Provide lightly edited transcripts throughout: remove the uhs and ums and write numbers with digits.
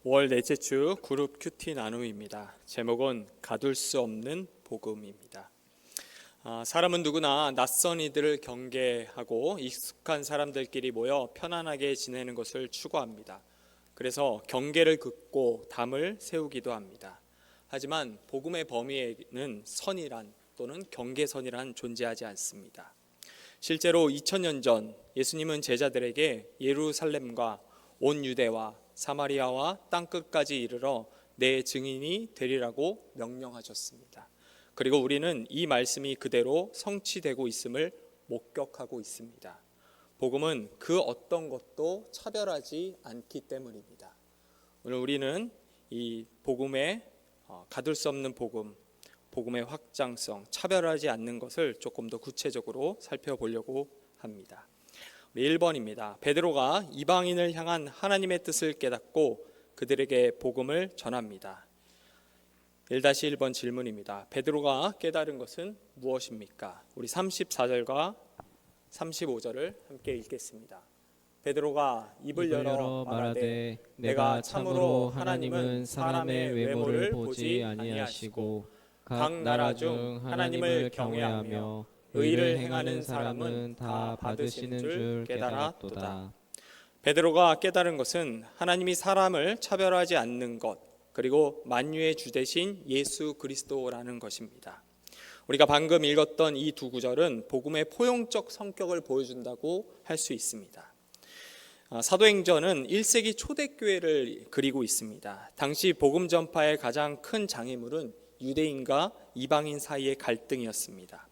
5월 넷째 주 그룹 큐티 나눔입니다. 제목은 가둘 수 없는 복음입니다. 사람은 누구나 낯선 이들을 경계하고 익숙한 사람들끼리 모여 편안하게 지내는 것을 추구합니다. 그래서 경계를 긋고 담을 세우기도 합니다. 하지만 복음의 범위에는 선이란 또는 경계선이란 존재하지 않습니다. 실제로 2000년 전 예수님은 제자들에게 예루살렘과 온 유대와 사마리아와 땅끝까지 이르러 내 증인이 되리라고 명령하셨습니다. 그리고 우리는 이 말씀이 그대로 성취되고 있음을 목격하고 있습니다. 복음은 그 어떤 것도 차별하지 않기 때문입니다. 오늘 우리는 이 복음의 가둘 수 없는 복음의 확장성, 차별하지 않는 것을 조금 더 구체적으로 살펴보려고 합니다. 1번입니다. 베드로가 이방인을 향한 하나님의 뜻을 깨닫고 그들에게 복음을 전합니다. 1-1번 질문입니다. 베드로가 깨달은 것은 무엇입니까? 우리 34절과 35절을 함께 읽겠습니다. 베드로가 입을 열어 말하되 내가 참으로 하나님은 사람의 외모를 보지 아니하시고 각 나라 중 하나님을 경외하며 의를 행하는 사람은 다 받으시는 줄 깨달았도다. 베드로가 깨달은 것은 하나님이 사람을 차별하지 않는 것, 그리고 만유의 주 되신 예수 그리스도라는 것입니다. 우리가 방금 읽었던 이 두 구절은 복음의 포용적 성격을 보여준다고 할 수 있습니다. 사도행전은 1세기 초대교회를 그리고 있습니다. 당시 복음 전파의 가장 큰 장애물은 유대인과 이방인 사이의 갈등이었습니다.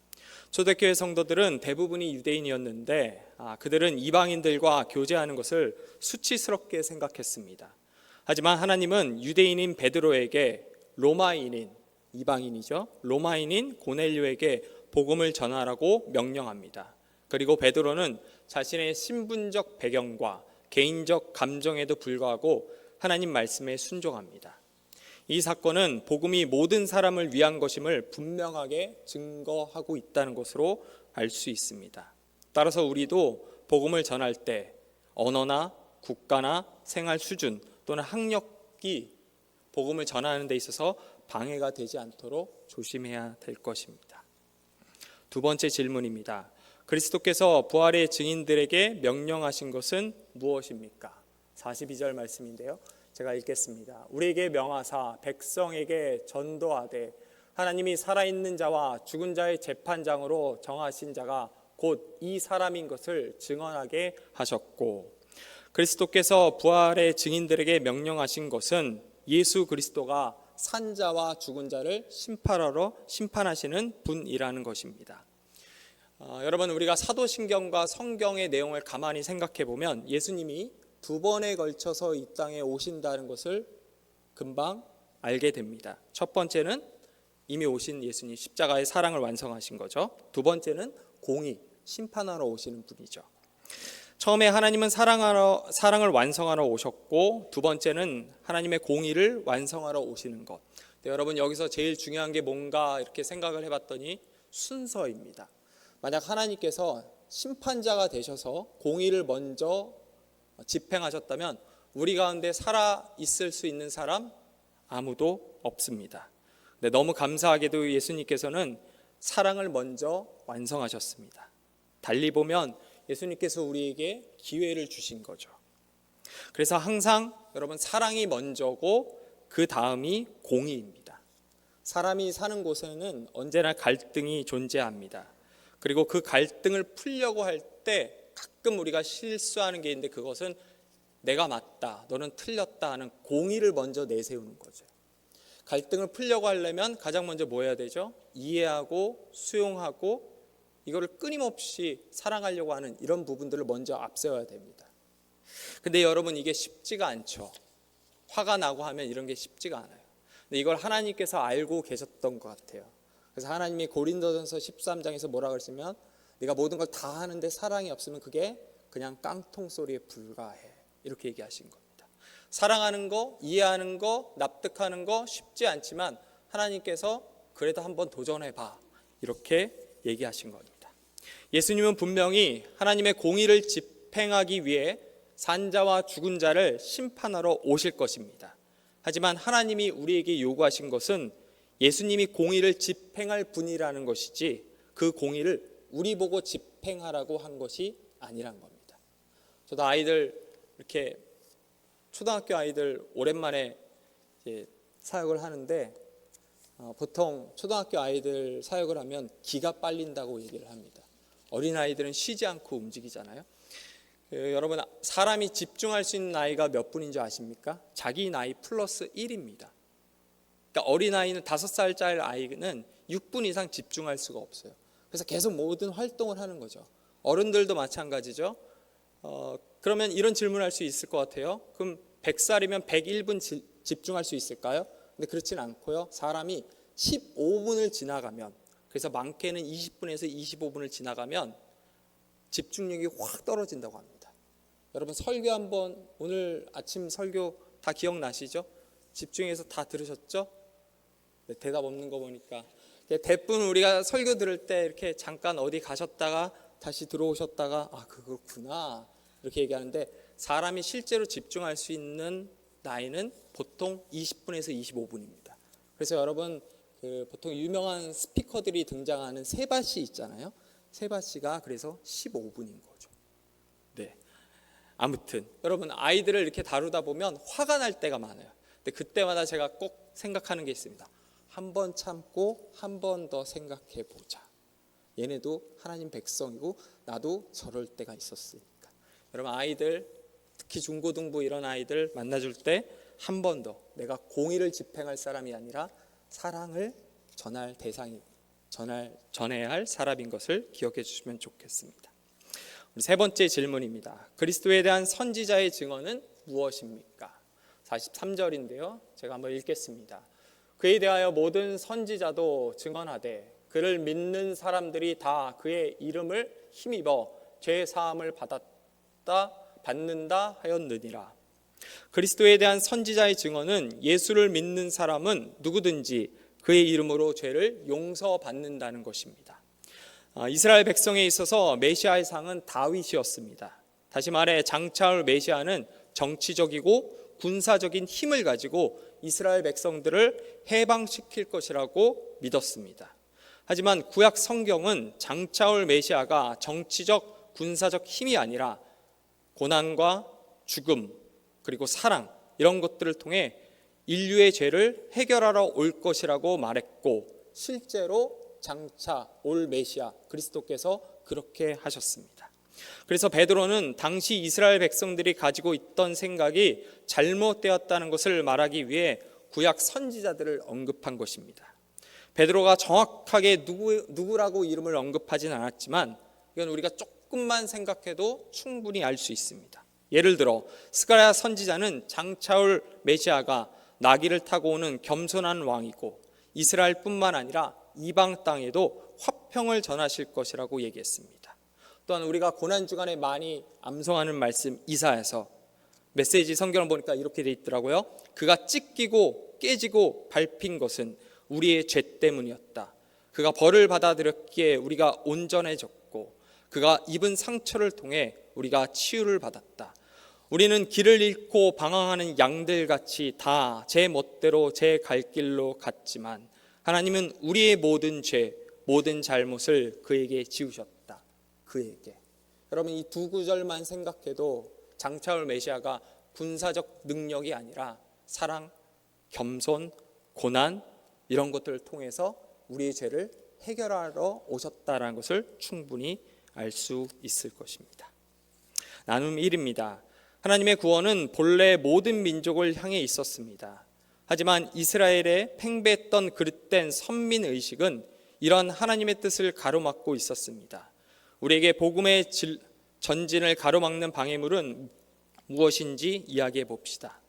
초대교회 성도들은 대부분이 유대인이었는데 그들은 이방인들과 교제하는 것을 수치스럽게 생각했습니다. 하지만 하나님은 유대인인 베드로에게 로마인인, 이방인이죠, 로마인인 고넬료에게 복음을 전하라고 명령합니다. 그리고 베드로는 자신의 신분적 배경과 개인적 감정에도 불구하고 하나님 말씀에 순종합니다. 이 사건은 복음이 모든 사람을 위한 것임을 분명하게 증거하고 있다는 것으로 알 수 있습니다. 따라서 우리도 복음을 전할 때 언어나 국가나 생활 수준 또는 학력이 복음을 전하는 데 있어서 방해가 되지 않도록 조심해야 될 것입니다. 두 번째 질문입니다. 그리스도께서 부활의 증인들에게 명령하신 것은 무엇입니까? 42절 말씀인데요. 제가 읽겠습니다. 우리에게 명하사 백성에게 전도하되 하나님이 살아있는 자와 죽은 자의 재판장으로 정하신 자가 곧 이 사람인 것을 증언하게 하셨고, 그리스도께서 부활의 증인들에게 명령하신 것은 예수 그리스도가 산 자와 죽은 자를 심판하시는 분이라는 것입니다. 여러분, 우리가 사도신경과 성경의 내용을 가만히 생각해 보면 예수님이 두 번에 걸쳐서 이 땅에 오신다는 것을 금방 알게 됩니다. 첫 번째는 이미 오신 예수님, 십자가의 사랑을 완성하신 거죠. 두 번째는 공의, 심판하러 오시는 분이죠. 처음에 하나님은 사랑을 완성하러 오셨고, 두 번째는 하나님의 공의를 완성하러 오시는 것. 여러분, 여기서 제일 중요한 게 뭔가 이렇게 생각을 해봤더니 순서입니다. 만약 하나님께서 심판자가 되셔서 공의를 먼저 집행하셨다면 우리 가운데 살아 있을 수 있는 사람 아무도 없습니다. 근데 너무 감사하게도 예수님께서는 사랑을 먼저 완성하셨습니다. 달리 보면 예수님께서 우리에게 기회를 주신 거죠. 그래서 항상 여러분, 사랑이 먼저고 그 다음이 공의입니다. 사람이 사는 곳에는 언제나 갈등이 존재합니다. 그리고 그 갈등을 풀려고 할 때 가끔 우리가 실수하는 게 있는데, 그것은 내가 맞다, 너는 틀렸다 하는 공의를 먼저 내세우는 거죠. 갈등을 풀려고 하려면 가장 먼저 뭐 해야 되죠? 이해하고 수용하고 이거를 끊임없이 사랑하려고 하는 이런 부분들을 먼저 앞세워야 됩니다. 근데 여러분, 이게 쉽지가 않죠. 화가 나고 하면 이런 게 쉽지가 않아요. 근데 이걸 하나님께서 알고 계셨던 것 같아요. 그래서 하나님이 고린도전서 13장에서 뭐라고 했으면, 네가 모든 걸 다 하는데 사랑이 없으면 그게 그냥 깡통 소리에 불과해, 이렇게 얘기하신 겁니다. 사랑하는 거, 이해하는 거, 납득하는 거 쉽지 않지만 하나님께서 그래도 한번 도전해봐, 이렇게 얘기하신 겁니다. 예수님은 분명히 하나님의 공의를 집행하기 위해 산자와 죽은 자를 심판하러 오실 것입니다. 하지만 하나님이 우리에게 요구하신 것은 예수님이 공의를 집행할 분이라는 것이지 그 공의를 우리 보고 집행하라고 한 것이 아니란 겁니다. 저도 아이들 이렇게 초등학교 아이들 오랜만에 사역을 하는데 보통 초등학교 아이들 사역을 하면 기가 빨린다고 얘기를 합니다. 어린아이들은 쉬지 않고 움직이잖아요. 여러분, 사람이 집중할 수 있는 나이가 몇 분인지 아십니까? 자기 나이 플러스 1입니다. 그러니까 어린아이는 5살짜리 아이는 6분 이상 집중할 수가 없어요. 그래서 계속 모든 활동을 하는 거죠. 어른들도 마찬가지죠. 그러면 이런 질문을 할 수 있을 것 같아요. 그럼 100살이면 101분 집중할 수 있을까요? 근데 그렇진 않고요. 사람이 15분을 지나가면, 그래서 많게는 20분에서 25분을 지나가면 집중력이 확 떨어진다고 합니다. 여러분, 설교 한번, 오늘 아침 설교 다 기억나시죠? 집중해서 다 들으셨죠? 네, 대답 없는 거 보니까. 대부분 우리가 설교 들을 때 이렇게 잠깐 어디 가셨다가 다시 들어오셨다가 그렇구나 이렇게 얘기하는데, 사람이 실제로 집중할 수 있는 나이는 보통 20분에서 25분입니다. 그래서 여러분, 보통 유명한 스피커들이 등장하는 세바시 있잖아요. 세바시가 그래서 15분인 거죠. 네. 아무튼 여러분, 아이들을 이렇게 다루다 보면 화가 날 때가 많아요. 근데 그때마다 제가 꼭 생각하는 게 있습니다. 한 번 참고 한 번 더 생각해 보자. 얘네도 하나님 백성이고 나도 저럴 때가 있었으니까. 여러분, 아이들, 특히 중고등부 이런 아이들 만나줄 때 한 번 더 내가 공의를 집행할 사람이 아니라 사랑을 전해야 할 사람인 것을 기억해 주시면 좋겠습니다. 우리 세 번째 질문입니다. 그리스도에 대한 선지자의 증언은 무엇입니까? 43절인데요. 제가 한번 읽겠습니다. 그에 대하여 모든 선지자도 증언하되 그를 믿는 사람들이 다 그의 이름을 힘입어 죄 사함을 받는다 하였느니라. 그리스도에 대한 선지자의 증언은 예수를 믿는 사람은 누구든지 그의 이름으로 죄를 용서받는다는 것입니다. 이스라엘 백성에 있어서 메시아의 상은 다윗이었습니다. 다시 말해 장차올 메시아는 정치적이고 군사적인 힘을 가지고 이스라엘 백성들을 해방시킬 것이라고 믿었습니다. 하지만 구약 성경은 장차올 메시아가 정치적 군사적 힘이 아니라 고난과 죽음 그리고 사랑, 이런 것들을 통해 인류의 죄를 해결하러 올 것이라고 말했고, 실제로 장차 올 메시아 그리스도께서 그렇게 하셨습니다. 그래서 베드로는 당시 이스라엘 백성들이 가지고 있던 생각이 잘못되었다는 것을 말하기 위해 구약 선지자들을 언급한 것입니다. 베드로가 정확하게 누구라고 이름을 언급하진 않았지만 이건 우리가 조금만 생각해도 충분히 알 수 있습니다. 예를 들어 스가랴 선지자는 장차올 메시아가 나귀를 타고 오는 겸손한 왕이고 이스라엘뿐만 아니라 이방 땅에도 화평을 전하실 것이라고 얘기했습니다. 또한 우리가 고난주간에 많이 암송하는 말씀 이사야서 메시지 성경을 보니까 이렇게 돼 있더라고요. 그가 찢기고 깨지고 밟힌 것은 우리의 죄 때문이었다. 그가 벌을 받아들였기에 우리가 온전해졌고 그가 입은 상처를 통해 우리가 치유를 받았다. 우리는 길을 잃고 방황하는 양들같이 다 제 멋대로 제 갈 길로 갔지만 하나님은 우리의 모든 죄, 모든 잘못을 그에게 지우셨다. 그에게. 여러분, 이 두 구절만 생각해도 장차올 메시아가 군사적 능력이 아니라 사랑, 겸손, 고난 이런 것들을 통해서 우리의 죄를 해결하러 오셨다는 것을 충분히 알 수 있을 것입니다. 나눔 1입니다. 하나님의 구원은 본래 모든 민족을 향해 있었습니다. 하지만 이스라엘의 팽배했던 그릇된 선민의식은 이런 하나님의 뜻을 가로막고 있었습니다. 우리에게 복음의 전진을 가로막는 방해물은 무엇인지 이야기해 봅시다.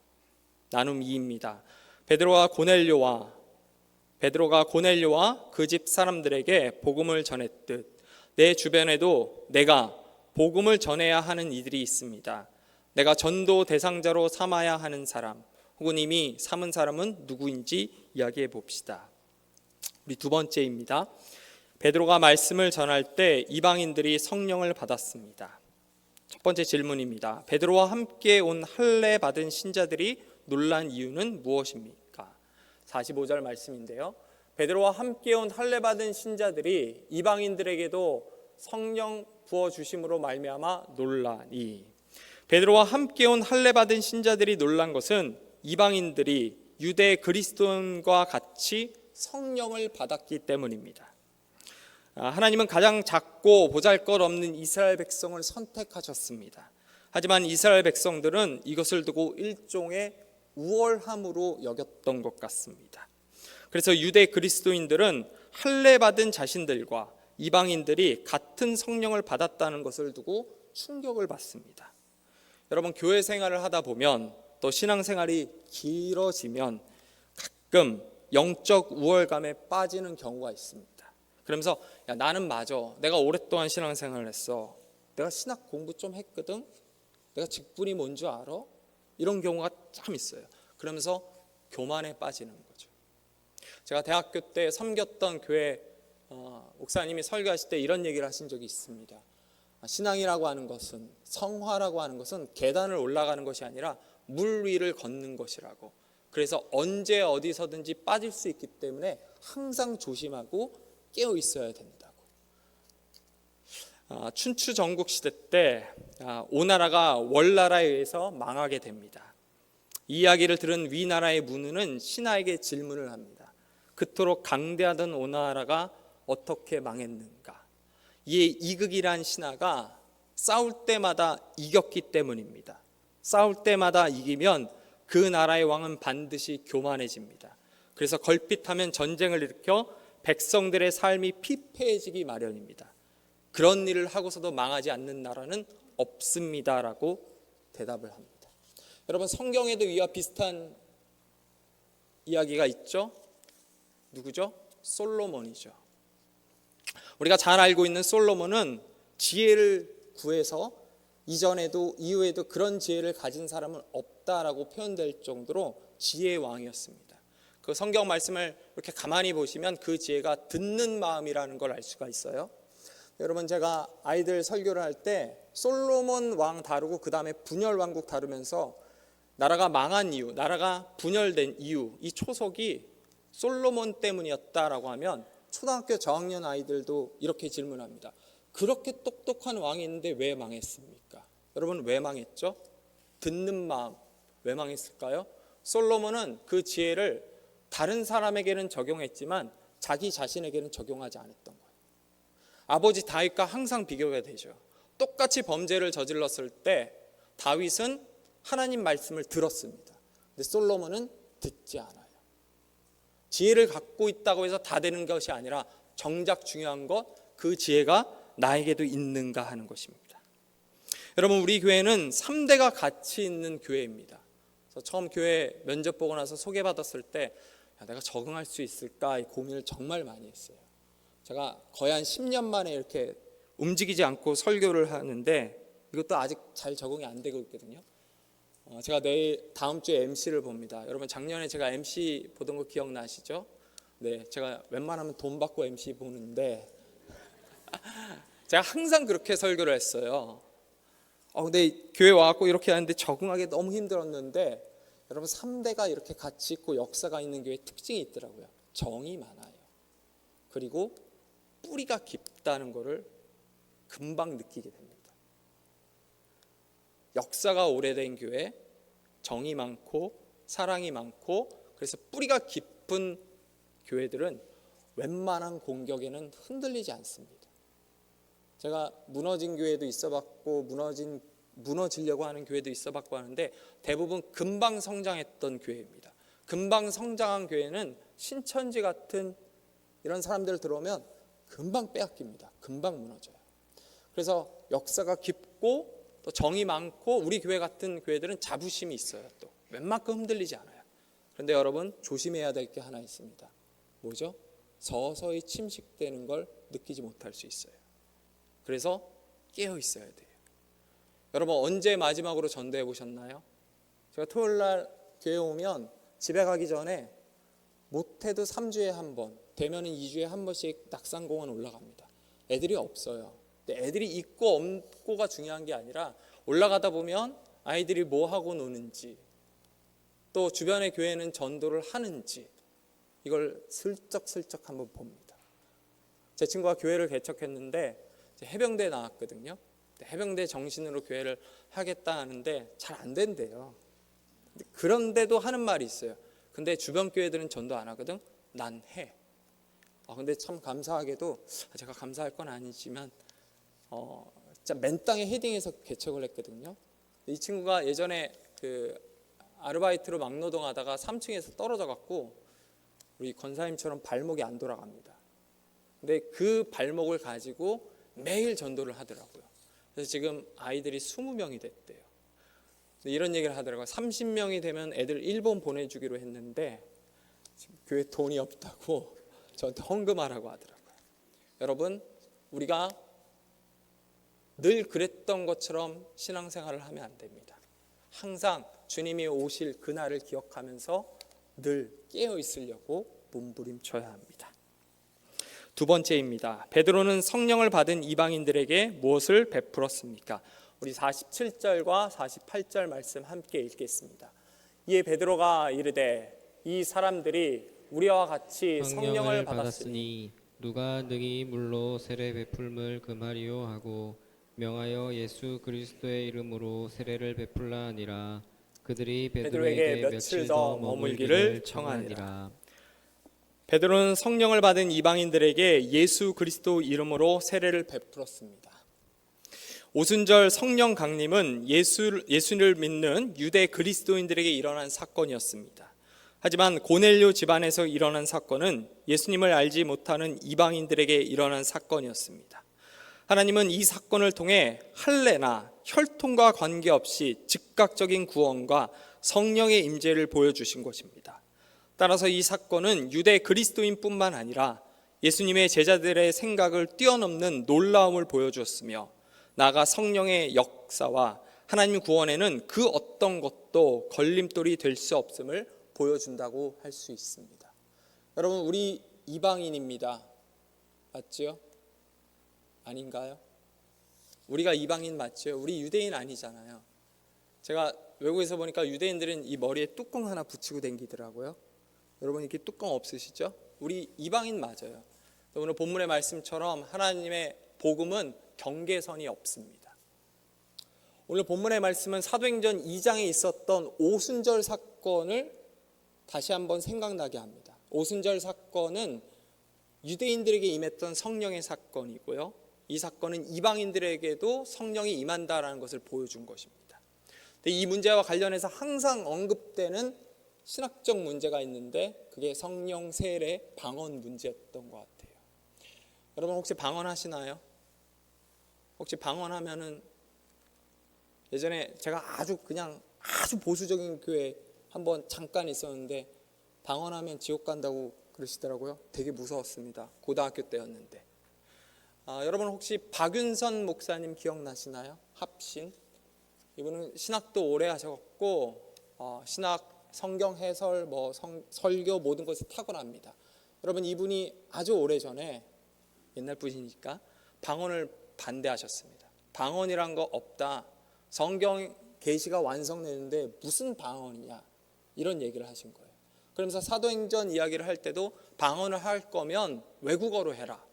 나눔 2입니다. 베드로가 고넬료와 그 집 사람들에게 복음을 전했듯 내 주변에도 내가 복음을 전해야 하는 이들이 있습니다. 내가 전도 대상자로 삼아야 하는 사람 혹은 이미 삼은 사람은 누구인지 이야기해 봅시다. 우리 두 번째입니다. 베드로가 말씀을 전할 때 이방인들이 성령을 받았습니다. 첫 번째 질문입니다. 베드로와 함께 온 할례 받은 신자들이 놀란 이유는 무엇입니까? 45절 말씀인데요. 베드로와 함께 온 할례 받은 신자들이 이방인들에게도 성령 부어 주심으로 말미암아 놀라니. 베드로와 함께 온 할례 받은 신자들이 놀란 것은 이방인들이 유대 그리스도인과 같이 성령을 받았기 때문입니다. 하나님은 가장 작고 보잘것없는 이스라엘 백성을 선택하셨습니다. 하지만 이스라엘 백성들은 이것을 두고 일종의 우월함으로 여겼던 것 같습니다. 그래서 유대 그리스도인들은 할례 받은 자신들과 이방인들이 같은 성령을 받았다는 것을 두고 충격을 받습니다. 여러분, 교회 생활을 하다 보면 또 신앙생활이 길어지면 가끔 영적 우월감에 빠지는 경우가 있습니다. 그러면서 야, 나는 맞아. 내가 오랫동안 신앙생활을 했어. 내가 신학 공부 좀 했거든. 내가 직분이 뭔 줄 알아? 이런 경우가 참 있어요. 그러면서 교만에 빠지는 거죠. 제가 대학교 때 섬겼던 교회 목사님이 설교하실 때 이런 얘기를 하신 적이 있습니다. 신앙이라고 하는 것은, 성화라고 하는 것은 계단을 올라가는 것이 아니라 물 위를 걷는 것이라고. 그래서 언제 어디서든지 빠질 수 있기 때문에 항상 조심하고 깨어 있어야 된다고. 춘추 전국 시대 때 오나라가 월나라에 의해서 망하게 됩니다. 이 이야기를 들은 위나라의 문우는 신하에게 질문을 합니다. 그토록 강대하던 오나라가 어떻게 망했는가? 이에 이극이란 신하가 싸울 때마다 이겼기 때문입니다. 싸울 때마다 이기면 그 나라의 왕은 반드시 교만해집니다. 그래서 걸핏하면 전쟁을 일으켜 백성들의 삶이 피폐해지기 마련입니다. 그런 일을 하고서도 망하지 않는 나라는 없습니다라고 대답을 합니다. 여러분, 성경에도 이와 비슷한 이야기가 있죠? 누구죠? 솔로몬이죠. 우리가 잘 알고 있는 솔로몬은 지혜를 구해서 이전에도 이후에도 그런 지혜를 가진 사람은 없다라고 표현될 정도로 지혜의 왕이었습니다. 그 성경 말씀을 이렇게 가만히 보시면 그 지혜가 듣는 마음이라는 걸 알 수가 있어요. 여러분, 제가 아이들 설교를 할 때 솔로몬 왕 다루고 그 다음에 분열 왕국 다루면서 나라가 망한 이유, 나라가 분열된 이유, 이 초석이 솔로몬 때문이었다라고 하면 초등학교 저학년 아이들도 이렇게 질문합니다. 그렇게 똑똑한 왕이 있는데 왜 망했습니까? 여러분, 왜 망했죠? 듣는 마음. 왜 망했을까요? 솔로몬은 그 지혜를 다른 사람에게는 적용했지만 자기 자신에게는 적용하지 않았던 거예요. 아버지 다윗과 항상 비교가 되죠. 똑같이 범죄를 저질렀을 때 다윗은 하나님 말씀을 들었습니다. 근데 솔로몬은 듣지 않아요. 지혜를 갖고 있다고 해서 다 되는 것이 아니라 정작 중요한 것, 그 지혜가 나에게도 있는가 하는 것입니다. 여러분, 우리 교회는 3대가 같이 있는 교회입니다. 그래서 처음 교회 면접 보고 나서 소개받았을 때 내가 적응할 수 있을까 이 고민을 정말 많이 했어요. 제가 거의 한 10년 만에 이렇게 움직이지 않고 설교를 하는데 이것도 아직 잘 적응이 안 되고 있거든요. 제가 다음 주에 MC를 봅니다. 여러분, 작년에 제가 MC 보던 거 기억나시죠? 네, 제가 웬만하면 돈 받고 MC 보는데 제가 항상 그렇게 설교를 했어요. 근데 교회 와갖고 이렇게 하는데 적응하기 너무 힘들었는데 여러분, 3대가 이렇게 같이 있고 역사가 있는 교회의 특징이 있더라고요. 정이 많아요. 그리고 뿌리가 깊다는 것을 금방 느끼게 됩니다. 역사가 오래된 교회, 정이 많고 사랑이 많고 그래서 뿌리가 깊은 교회들은 웬만한 공격에는 흔들리지 않습니다. 제가 무너진 교회도 있어봤고 무너지려고 하는 교회도 있어봤고 하는데 대부분 금방 성장했던 교회입니다. 금방 성장한 교회는 신천지 같은 이런 사람들 들어오면 금방 빼앗깁니다. 금방 무너져요. 그래서 역사가 깊고 또 정이 많고 우리 교회 같은 교회들은 자부심이 있어요. 또 웬만큼 흔들리지 않아요. 그런데 여러분, 조심해야 될 게 하나 있습니다. 뭐죠? 서서히 침식되는 걸 느끼지 못할 수 있어요. 그래서 깨어 있어야 돼요. 여러분, 언제 마지막으로 전도해 보셨나요? 제가 토요일 날 교회 오면 집에 가기 전에 못해도 3주에 한 번, 되면은 2주에 한 번씩 낙산공원 올라갑니다. 애들이 없어요. 근데 애들이 있고 없고가 중요한 게 아니라 올라가다 보면 아이들이 뭐 하고 노는지, 또 주변의 교회는 전도를 하는지, 이걸 슬쩍슬쩍 한번 봅니다. 제 친구가 교회를 개척했는데 해병대에 나왔거든요. 해병대 정신으로 교회를 하겠다 하는데 잘 안 된대요. 그런데도 하는 말이 있어요. 근데 주변 교회들은 전도 안 하거든. 난 해. 근데 참 감사하게도, 제가 감사할 건 아니지만 진짜 맨 땅에 헤딩해서 개척을 했거든요. 이 친구가 예전에 그 아르바이트로 막노동 하다가 3층에서 떨어져 갖고 우리 권사님처럼 발목이 안 돌아갑니다. 근데 그 발목을 가지고 매일 전도를 하더라고요. 그래서 지금 아이들이 20명이 됐대요. 이런 얘기를 하더라고요. 30명이 되면 애들 일본 보내주기로 했는데 지금 교회 돈이 없다고 저한테 헌금하라고 하더라고요. 여러분, 우리가 늘 그랬던 것처럼 신앙생활을 하면 안 됩니다. 항상 주님이 오실 그날을 기억하면서 늘 깨어 있으려고 몸부림쳐야 합니다. 두 번째입니다. 베드로는 성령을 받은 이방인들에게 무엇을 베풀었습니까? 우리 47절과 48절 말씀 함께 읽겠습니다. 이에 베드로가 이르되 이 사람들이 우리와 같이 성령을 받았으니 누가 능히 물로 세례 베풀물 금하리요 하고 명하여 예수 그리스도의 이름으로 세례를 베풀라 하니라. 그들이 베드로에게 며칠 더 머물기를 청하니라. 베드로는 성령을 받은 이방인들에게 예수 그리스도 이름으로 세례를 베풀었습니다. 오순절 성령 강림은 예수를 믿는 유대 그리스도인들에게 일어난 사건이었습니다. 하지만 고넬료 집안에서 일어난 사건은 예수님을 알지 못하는 이방인들에게 일어난 사건이었습니다. 하나님은 이 사건을 통해 할례나 혈통과 관계없이 즉각적인 구원과 성령의 임재를 보여주신 것입니다. 따라서 이 사건은 유대 그리스도인뿐만 아니라 예수님의 제자들의 생각을 뛰어넘는 놀라움을 보여주었으며, 나아가 성령의 역사와 하나님 구원에는 그 어떤 것도 걸림돌이 될 수 없음을 보여준다고 할 수 있습니다. 여러분, 우리 이방인입니다. 맞지요? 아닌가요? 우리가 이방인 맞죠? 우리 유대인 아니잖아요. 제가 외국에서 보니까 유대인들은 이 머리에 뚜껑 하나 붙이고 다니더라고요. 여러분, 이렇게 뚜껑 없으시죠? 우리 이방인 맞아요. 오늘 본문의 말씀처럼 하나님의 복음은 경계선이 없습니다. 오늘 본문의 말씀은 사도행전 2장에 있었던 오순절 사건을 다시 한번 생각나게 합니다. 오순절 사건은 유대인들에게 임했던 성령의 사건이고요, 이 사건은 이방인들에게도 성령이 임한다라는 것을 보여준 것입니다. 이 문제와 관련해서 항상 언급되는 신학적 문제가 있는데 그게 성령 세례 방언 문제였던 것 같아요. 여러분, 혹시 방언하시나요? 혹시 방언하면은, 예전에 제가 아주 보수적인 교회 한번 잠깐 있었는데 방언하면 지옥 간다고 그러시더라고요. 되게 무서웠습니다. 고등학교 때였는데. 여러분, 혹시 박윤선 목사님 기억나시나요? 합신. 이분은 신학도 오래 하셨고 신학, 성경 해설, 설교 모든 것에 탁월합니다. 여러분, 이분이 아주 오래전에, 옛날 분이니까 방언을 반대하셨습니다. 방언이란 거 없다. 성경 계시가 완성되는데 무슨 방언이냐, 이런 얘기를 하신 거예요. 그러면서 사도행전 이야기를 할 때도 방언을 할 거면 외국어로 해라.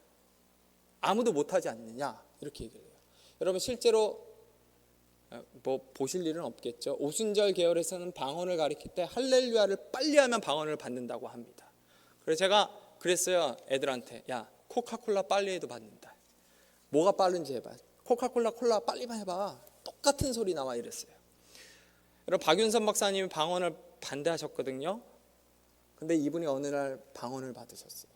아무도 못하지 않느냐, 이렇게 얘기를 해요. 여러분, 실제로 보실 일은 없겠죠. 오순절 계열에서는 방언을 가리킬 때 할렐루야를 빨리 하면 방언을 받는다고 합니다. 그래서 제가 그랬어요. 애들한테, 야, 코카콜라 빨리 해도 받는다. 뭐가 빠른지 해봐. 코카콜라 콜라 빨리만 해봐. 똑같은 소리 나와, 이랬어요. 여러분, 박윤선 박사님이 방언을 반대하셨거든요. 근데 이분이 어느 날 방언을 받으셨어요.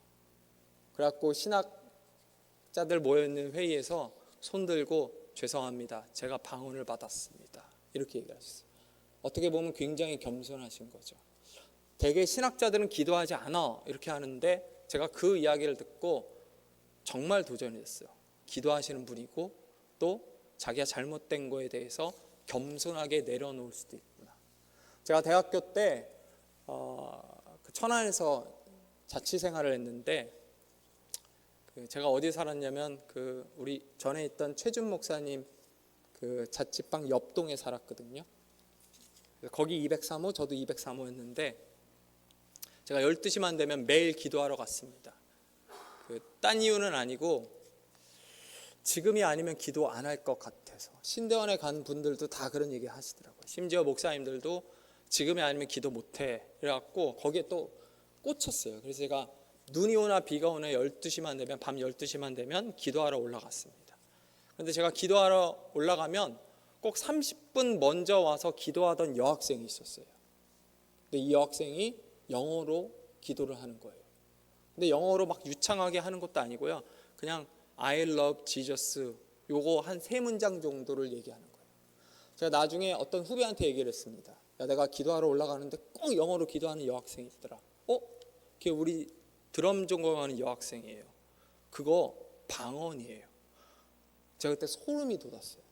그래갖고 신학자들 모여있는 회의에서 손 들고, 죄송합니다, 제가 방언을 받았습니다, 이렇게 얘기하셨어요. 어떻게 보면 굉장히 겸손하신 거죠. 대개 신학자들은 기도하지 않아, 이렇게 하는데 제가 그 이야기를 듣고 정말 도전이 됐어요. 기도하시는 분이고 또 자기가 잘못된 거에 대해서 겸손하게 내려놓을 수도 있구나. 제가 대학교 때 천안에서 자취생활을 했는데 제가 어디 살았냐면 우리 전에 있던 최준 목사님 자취방 옆동에 살았거든요. 거기 203호, 저도 203호였는데 제가 12시만 되면 매일 기도하러 갔습니다. 딴 이유는 아니고 지금이 아니면 기도 안 할 것 같아서. 신대원에 간 분들도 다 그런 얘기 하시더라고요. 심지어 목사님들도 지금이 아니면 기도 못해 그래갖고 거기에 또 꽂혔어요. 그래서 제가 눈이 오나 비가 오나 12시만 되면, 밤 12시만 되면 기도하러 올라갔습니다. 그런데 제가 기도하러 올라가면 꼭 30분 먼저 와서 기도하던 여학생이 있었어요. 근데 이 여학생이 영어로 기도를 하는 거예요. 근데 영어로 막 유창하게 하는 것도 아니고요. 그냥 I love Jesus 요거 한 3문장 정도를 얘기하는 거예요. 제가 나중에 어떤 후배한테 얘기를 했습니다. 야, 내가 기도하러 올라가는데 꼭 영어로 기도하는 여학생이 있더라. 그게 우리 드럼 전공하는 여학생이에요. 그거 방언이에요. 제가 그때 소름이 돋았어요.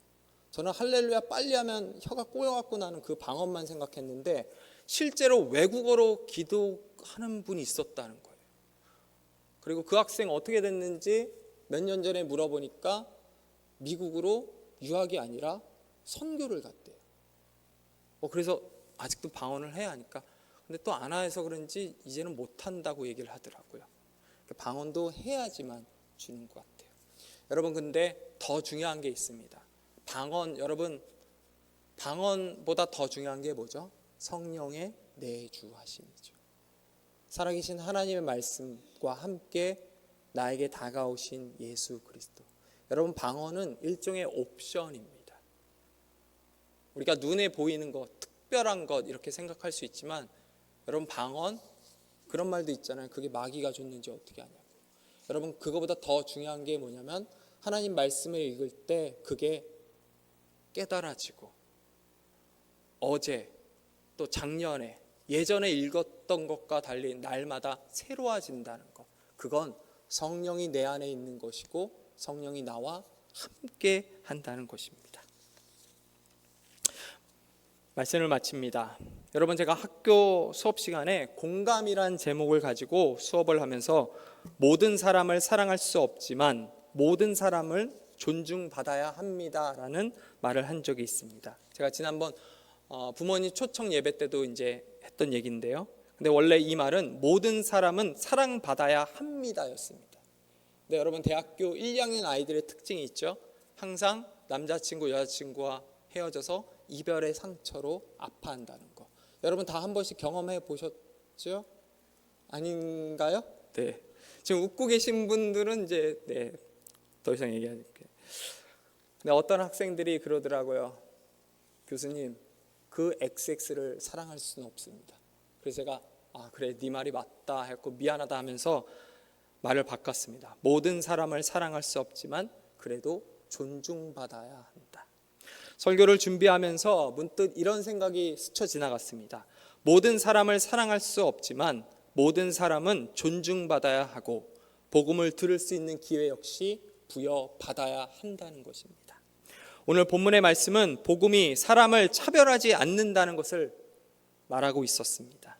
저는 할렐루야 빨리 하면 혀가 꼬여갖고 나는 그 방언만 생각했는데 실제로 외국어로 기도하는 분이 있었다는 거예요. 그리고 그 학생 어떻게 됐는지 몇 년 전에 물어보니까 미국으로 유학이 아니라 선교를 갔대요. 그래서 아직도 방언을 해야 하니까. 근데 또 안 해서 그런지 이제는 못한다고 얘기를 하더라고요. 방언도 해야지만 주는 것 같아요. 여러분, 근데 더 중요한 게 있습니다. 여러분, 방언보다 더 중요한 게 뭐죠? 성령의 내주하심이죠. 살아계신 하나님의 말씀과 함께 나에게 다가오신 예수 그리스도. 여러분, 방언은 일종의 옵션입니다. 우리가 눈에 보이는 것, 특별한 것 이렇게 생각할 수 있지만 여러분, 방언 그런 말도 있잖아요. 그게 마귀가 줬는지 어떻게 하냐고. 여러분, 그거보다 더 중요한 게 뭐냐면 하나님 말씀을 읽을 때 그게 깨달아지고 어제 또 작년에 예전에 읽었던 것과 달리 날마다 새로워진다는 것. 그건 성령이 내 안에 있는 것이고 성령이 나와 함께 한다는 것입니다. 말씀을 마칩니다. 여러분, 제가 학교 수업 시간에 공감이란 제목을 가지고 수업을 하면서 모든 사람을 사랑할 수 없지만 모든 사람을 존중받아야 합니다라는 말을 한 적이 있습니다. 제가 지난번 부모님 초청 예배 때도 이제 했던 얘기인데요. 근데 원래 이 말은 모든 사람은 사랑받아야 합니다였습니다. 근데 여러분, 대학교 1, 2학년 아이들의 특징이 있죠. 항상 남자친구, 여자친구와 헤어져서 이별의 상처로 아파한다는 거. 여러분 다 한 번씩 경험해 보셨죠? 아닌가요? 네. 지금 웃고 계신 분들은 이제 더 이상 얘기할게요. 근데 어떤 학생들이 그러더라고요. 교수님, 그 XX를 사랑할 수는 없습니다. 그래서 제가 그래, 네 말이 맞다 했고 미안하다 하면서 말을 바꿨습니다. 모든 사람을 사랑할 수 없지만 그래도 존중받아야 한다. 설교를 준비하면서 문득 이런 생각이 스쳐 지나갔습니다. 모든 사람을 사랑할 수 없지만 모든 사람은 존중받아야 하고 복음을 들을 수 있는 기회 역시 부여받아야 한다는 것입니다. 오늘 본문의 말씀은 복음이 사람을 차별하지 않는다는 것을 말하고 있었습니다.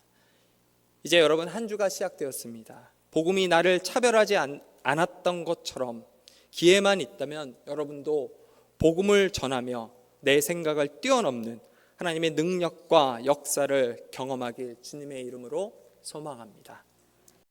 이제 여러분, 한 주가 시작되었습니다. 복음이 나를 차별하지 않았던 것처럼 기회만 있다면 여러분도 복음을 전하며 내 생각을 뛰어넘는 하나님의 능력과 역사를 경험하길 주님의 이름으로 소망합니다.